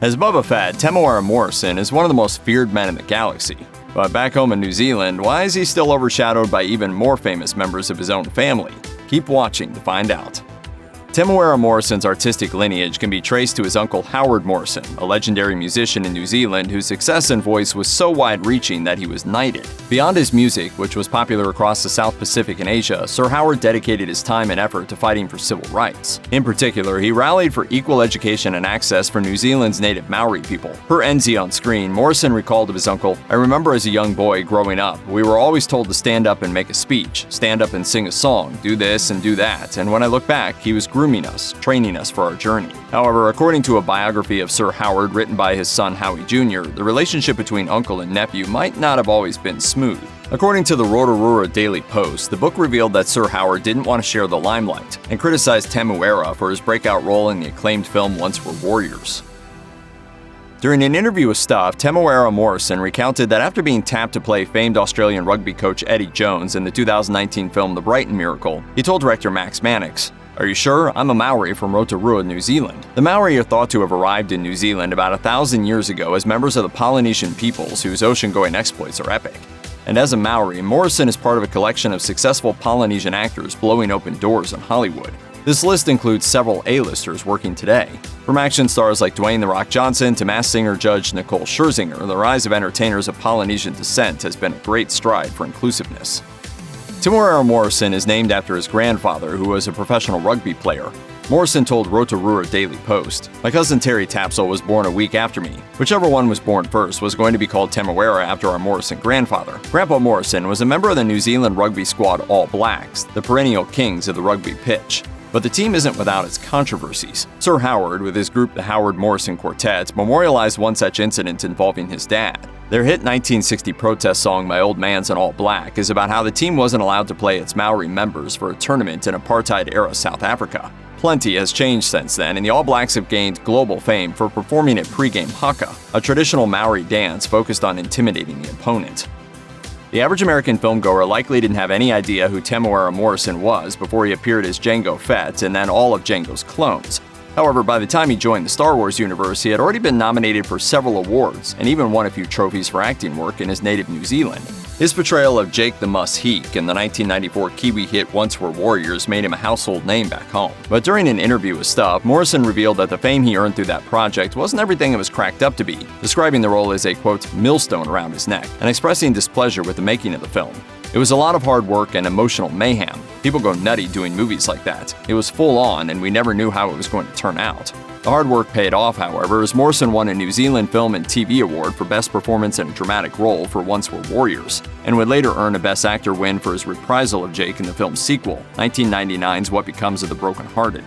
As Boba Fett, Temuera Morrison is one of the most feared men in the galaxy. But back home in New Zealand, why is he still overshadowed by even more famous members of his own family? Keep watching to find out. Temuera Morrison's artistic lineage can be traced to his uncle Howard Morrison, a legendary musician in New Zealand whose success and voice was so wide-reaching that he was knighted. Beyond his music, which was popular across the South Pacific and Asia, Sir Howard dedicated his time and effort to fighting for civil rights. In particular, he rallied for equal education and access for New Zealand's native Maori people. Per NZ on screen, Morrison recalled of his uncle, "I remember as a young boy growing up, we were always told to stand up and make a speech, stand up and sing a song, do this and do that, and when I look back, he was grooming us, training us for our journey." However, according to a biography of Sir Howard written by his son Howie Jr., the relationship between uncle and nephew might not have always been smooth. According to the Rotorua Daily Post, the book revealed that Sir Howard didn't want to share the limelight and criticized Temuera for his breakout role in the acclaimed film Once Were Warriors. During an interview with Stuff, Temuera Morrison recounted that after being tapped to play famed Australian rugby coach Eddie Jones in the 2019 film The Brighton Miracle, he told director Max Mannix, "Are you sure? I'm a Maori from Rotorua, New Zealand." The Maori are thought to have arrived in New Zealand about 1,000 years ago as members of the Polynesian peoples whose ocean-going exploits are epic. And as a Maori, Morrison is part of a collection of successful Polynesian actors blowing open doors in Hollywood. This list includes several A-listers working today. From action stars like Dwayne "The Rock" Johnson to Masked Singer judge Nicole Scherzinger, the rise of entertainers of Polynesian descent has been a great stride for inclusiveness. Temuera Morrison is named after his grandfather, who was a professional rugby player. Morrison told Rotorua Daily Post, "My cousin Terry Tapsell was born a week after me. Whichever one was born first was going to be called Temuera after our Morrison grandfather." Grandpa Morrison was a member of the New Zealand rugby squad All Blacks, the perennial kings of the rugby pitch. But the team isn't without its controversies. Sir Howard, with his group the Howard Morrison Quartet, memorialized one such incident involving his dad. Their hit 1960 protest song My Old Man's in All Black is about how the team wasn't allowed to play its Maori members for a tournament in apartheid-era South Africa. Plenty has changed since then, and the All Blacks have gained global fame for performing at pre-game haka, a traditional Maori dance focused on intimidating the opponent. The average American filmgoer likely didn't have any idea who Temuera Morrison was before he appeared as Jango Fett and then all of Jango's clones. However, by the time he joined the Star Wars universe, he had already been nominated for several awards and even won a few trophies for acting work in his native New Zealand. His portrayal of Jake the Muss-Heek in the 1994 Kiwi hit Once Were Warriors made him a household name back home. But during an interview with Stuff, Morrison revealed that the fame he earned through that project wasn't everything it was cracked up to be, describing the role as a, quote, millstone around his neck, and expressing displeasure with the making of the film. "It was a lot of hard work and emotional mayhem. People go nutty doing movies like that. It was full on, and we never knew how it was going to turn out." The hard work paid off, however, as Morrison won a New Zealand Film and TV Award for Best Performance in a Dramatic Role for Once Were Warriors, and would later earn a Best Actor win for his reprisal of Jake in the film's sequel, 1999's What Becomes of the Broken Hearted.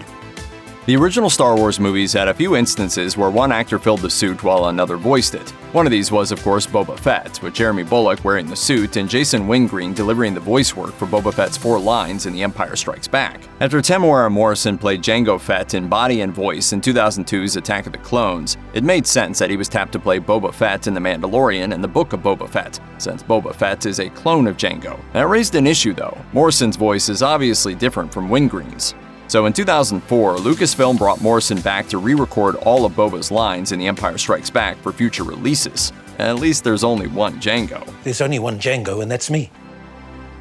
The original Star Wars movies had a few instances where one actor filled the suit while another voiced it. One of these was, of course, Boba Fett, with Jeremy Bulloch wearing the suit and Jason Wingreen delivering the voice work for Boba Fett's 4 lines in The Empire Strikes Back. After Temuera Morrison played Jango Fett in body and voice in 2002's Attack of the Clones, it made sense that he was tapped to play Boba Fett in The Mandalorian and the Book of Boba Fett, since Boba Fett is a clone of Jango. That raised an issue, though. Morrison's voice is obviously different from Wingreen's. So in 2004, Lucasfilm brought Morrison back to re-record all of Boba's lines in The Empire Strikes Back for future releases. At least there's only one Jango. There's only one Jango, and that's me.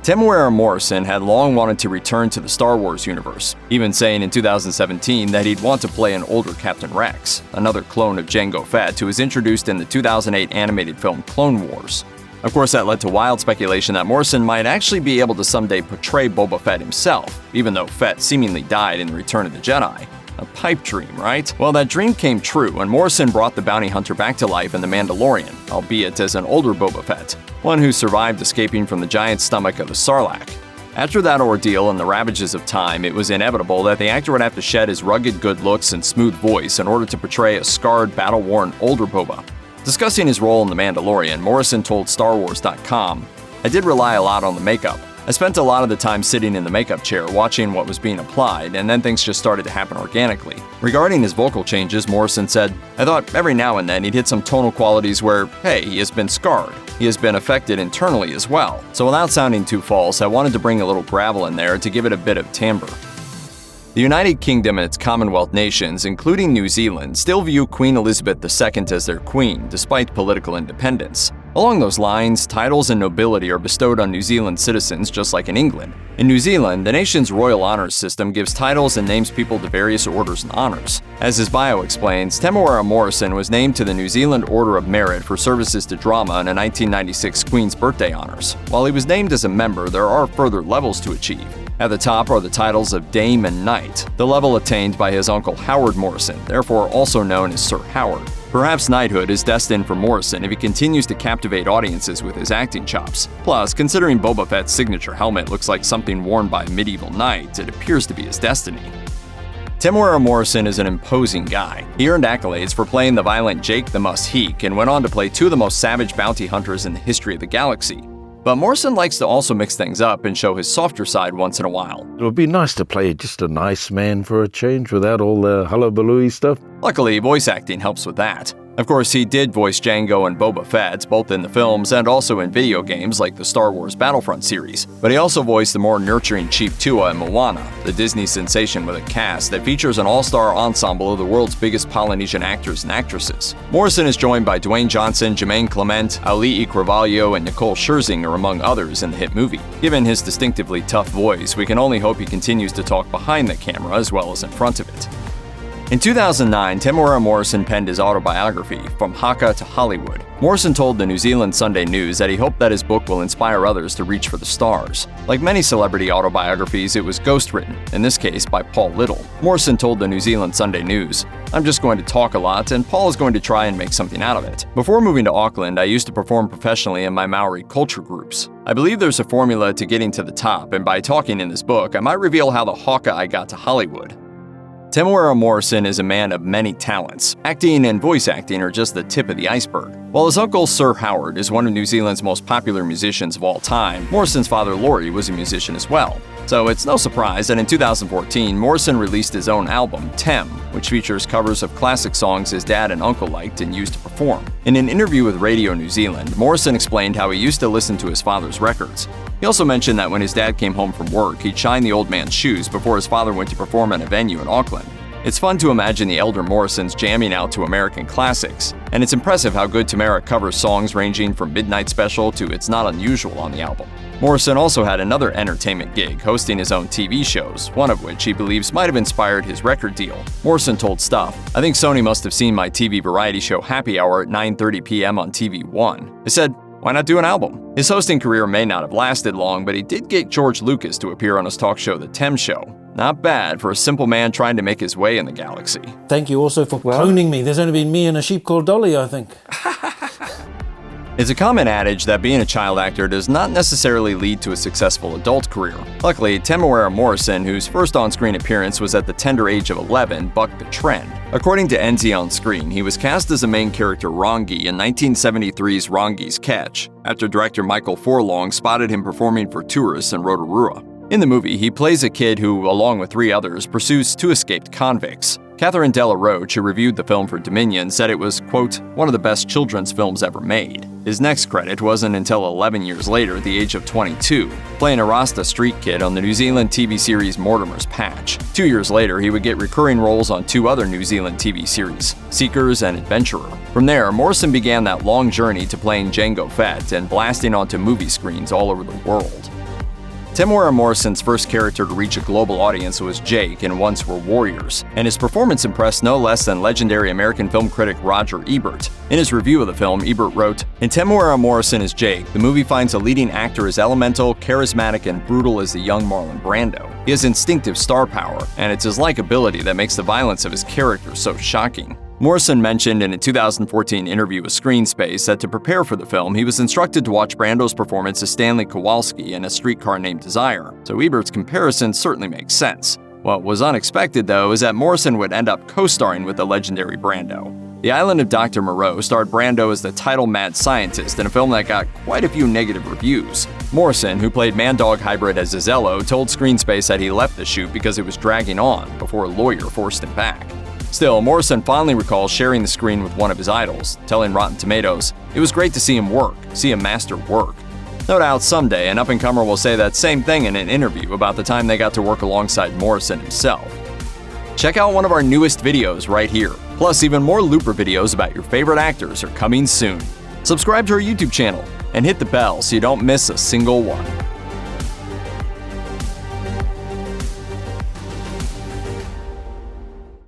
Temuera Morrison had long wanted to return to the Star Wars universe, even saying in 2017 that he'd want to play an older Captain Rex, another clone of Jango Fett who was introduced in the 2008 animated film Clone Wars. Of course, that led to wild speculation that Morrison might actually be able to someday portray Boba Fett himself, even though Fett seemingly died in The Return of the Jedi. A pipe dream, right? Well, that dream came true when Morrison brought the bounty hunter back to life in The Mandalorian, albeit as an older Boba Fett, one who survived escaping from the giant stomach of the Sarlacc. After that ordeal and the ravages of time, it was inevitable that the actor would have to shed his rugged good looks and smooth voice in order to portray a scarred, battle-worn older Boba. Discussing his role in The Mandalorian, Morrison told StarWars.com, "I did rely a lot on the makeup. I spent a lot of the time sitting in the makeup chair watching what was being applied, and then things just started to happen organically." Regarding his vocal changes, Morrison said, "I thought every now and then he'd hit some tonal qualities where, hey, he has been scarred. He has been affected internally as well. So without sounding too false, I wanted to bring a little gravel in there to give it a bit of timbre." The United Kingdom and its Commonwealth nations, including New Zealand, still view Queen Elizabeth II as their queen, despite political independence. Along those lines, titles and nobility are bestowed on New Zealand citizens just like in England. In New Zealand, the nation's royal honors system gives titles and names people to various orders and honors. As his bio explains, Temuera Morrison was named to the New Zealand Order of Merit for services to drama in a 1996 Queen's Birthday honors. While he was named as a member, there are further levels to achieve. At the top are the titles of Dame and Knight, the level attained by his uncle Howard Morrison, therefore also known as Sir Howard. Perhaps knighthood is destined for Morrison if he continues to captivate audiences with his acting chops. Plus, considering Boba Fett's signature helmet looks like something worn by a medieval knight, it appears to be his destiny. Temuera Morrison is an imposing guy. He earned accolades for playing the violent Jake the Musheek and went on to play two of the most savage bounty hunters in the history of the galaxy. But Morrison likes to also mix things up and show his softer side once in a while. It would be nice to play just a nice man for a change without all the hullabaloo stuff. Luckily, voice acting helps with that. Of course, he did voice Jango and Boba Fett, both in the films and also in video games like the Star Wars Battlefront series. But he also voiced the more nurturing Chief Tua in Moana, the Disney sensation with a cast that features an all-star ensemble of the world's biggest Polynesian actors and actresses. Morrison is joined by Dwayne Johnson, Jermaine Clement, Auli'i Cravalho, and Nicole Scherzinger, among others, in the hit movie. Given his distinctively tough voice, we can only hope he continues to talk behind the camera as well as in front of it. In 2009, Temuera Morrison penned his autobiography, From Haka to Hollywood. Morrison told the New Zealand Sunday News that he hoped that his book will inspire others to reach for the stars. Like many celebrity autobiographies, it was ghostwritten, in this case by Paul Little. Morrison told the New Zealand Sunday News, "I'm just going to talk a lot, and Paul is going to try and make something out of it. Before moving to Auckland, I used to perform professionally in my Māori culture groups. I believe there's a formula to getting to the top, and by talking in this book, I might reveal how the haka I got to Hollywood." Temuera Morrison is a man of many talents. Acting and voice acting are just the tip of the iceberg. While his uncle Sir Howard is one of New Zealand's most popular musicians of all time, Morrison's father Laurie was a musician as well. So it's no surprise that in 2014, Morrison released his own album, Tem, which features covers of classic songs his dad and uncle liked and used to perform. In an interview with Radio New Zealand, Morrison explained how he used to listen to his father's records. He also mentioned that when his dad came home from work, he'd shine the old man's shoes before his father went to perform at a venue in Auckland. It's fun to imagine the elder Morrisons jamming out to American classics, and it's impressive how good Temuera covers songs ranging from Midnight Special to It's Not Unusual on the album. Morrison also had another entertainment gig, hosting his own TV shows, one of which he believes might have inspired his record deal. Morrison told Stuff, "I think Sony must have seen my TV variety show Happy Hour at 9:30 p.m. on TV1. I said, why not do an album?" His hosting career may not have lasted long, but he did get George Lucas to appear on his talk show The Tem Show. Not bad for a simple man trying to make his way in the galaxy. Thank you also for cloning me. There's only been me and a sheep called Dolly, I think. It's a common adage that being a child actor does not necessarily lead to a successful adult career. Luckily, Temuera Morrison, whose first on-screen appearance was at the tender age of 11, bucked the trend. According to NZ On Screen, he was cast as the main character Rongi in 1973's Rongi's Catch, after director Michael Forlong spotted him performing for tourists in Rotorua. In the movie, he plays a kid who, along with 3 others, pursues 2 escaped convicts. Catherine Della Roche, who reviewed the film for Dominion, said it was, quote, one of the best children's films ever made. His next credit wasn't until 11 years later, at the age of 22, playing a Rasta street kid on the New Zealand TV series Mortimer's Patch. 2 years later, he would get recurring roles on 2 other New Zealand TV series, Seekers and Adventurer. From there, Morrison began that long journey to playing Jango Fett and blasting onto movie screens all over the world. Temuera Morrison's first character to reach a global audience was Jake in Once Were Warriors, and his performance impressed no less than legendary American film critic Roger Ebert. In his review of the film, Ebert wrote, "In Temuera Morrison as Jake, the movie finds a leading actor as elemental, charismatic, and brutal as the young Marlon Brando. He has instinctive star power, and it's his likability that makes the violence of his character so shocking." Morrison mentioned in a 2014 interview with ScreenSpace that to prepare for the film, he was instructed to watch Brando's performance as Stanley Kowalski in A Streetcar Named Desire, so Ebert's comparison certainly makes sense. What was unexpected, though, is that Morrison would end up co-starring with the legendary Brando. The Island of Dr. Moreau starred Brando as the title mad scientist in a film that got quite a few negative reviews. Morrison, who played man-dog hybrid as Zizello, told ScreenSpace that he left the shoot because it was dragging on before a lawyer forced him back. Still, Morrison fondly recalls sharing the screen with one of his idols, telling Rotten Tomatoes, "It was great to see him work, see a master work." No doubt someday an up-and-comer will say that same thing in an interview about the time they got to work alongside Morrison himself. Check out one of our newest videos right here. Plus, even more Looper videos about your favorite actors are coming soon. Subscribe to our YouTube channel and hit the bell so you don't miss a single one.